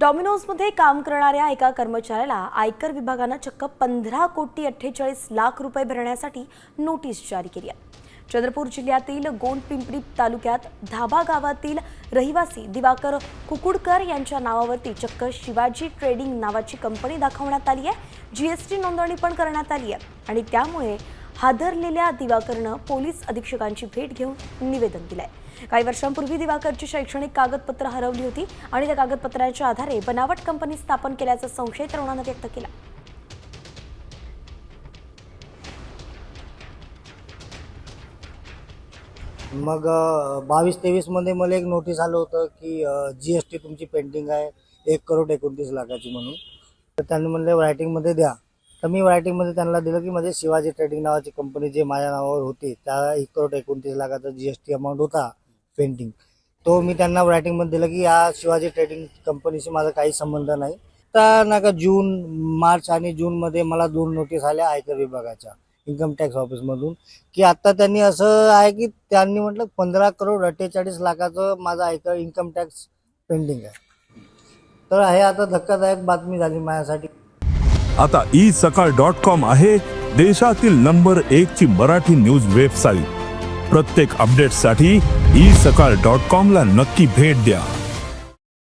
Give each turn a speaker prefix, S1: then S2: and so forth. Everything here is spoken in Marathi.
S1: डॉमिनोजमध्ये काम करणाऱ्या एका कर्मचाऱ्याला आयकर विभागानं चक्क 15,48,00,000 रुपये भरण्यासाठी नोटीस जारी केली आहे। चंद्रपूर जिल्ह्यातील गोंडपिंपरी तालुक्यात धाबा गावातील रहिवासी दिवाकर कुकुडकर यांच्या नावावरती चक्क शिवाजी ट्रेडिंग नावाची कंपनी दाखवण्यात आली आहे। जीएसटी नोंदणी पण करण्यात आली आहे आणि त्यामुळे हादरलेल्या दिवाकरनं पोलीस अधीक्षकांची भेट घेऊन निवेदन दिलंय। काही वर्षांपूर्वी दिवाकरची शैक्षणिक कागदपत्र हरवली होती आणि त्या कागदपत्रांच्या आधारे बनावट कंपनी स्थापन केल्याचा संशय तरुणानं व्यक्त केला।
S2: मग 22-23 मध्ये मला एक नोटीस आलं होतं की जीएसटी तुमची पेंडिंग आहे 1,29,00,000ची म्हणून। तर त्यांनी म्हणले रायटिंगमध्ये द्या। तर मी रायटिंगमध्ये त्यांना दिलं की माझे शिवाजी ट्रेडिंग नावाची कंपनी जे माझ्या नावावर होती त्या 1,29,00,000चा जीएसटी अमाऊंट होता पेंडिंग। तो मी त्यांना रायटिंगमध्ये दिलं की या शिवाजी ट्रेडिंग कंपनीशी माझा काही संबंध नाही। तर नाका मार्च आणि जूनमध्ये मला 2 नोटीस आल्या आयकर विभागाच्या इन्कम टॅक्स ऑफिसमधून की आता त्यांनी असं आहे की त्यांनी म्हटलं 15,48,00,000चं माझा आयकर इन्कम टॅक्स पेंडिंग आहे। तर हे आता धक्कादायक बातमी झाली माझ्यासाठी।
S3: आता isakal.com आहे देशातील नंबर 1 ची मराठी न्यूज वेबसाईट। प्रत्येक अपडेटसाठी isakal.com ला नक्की भेट द्या।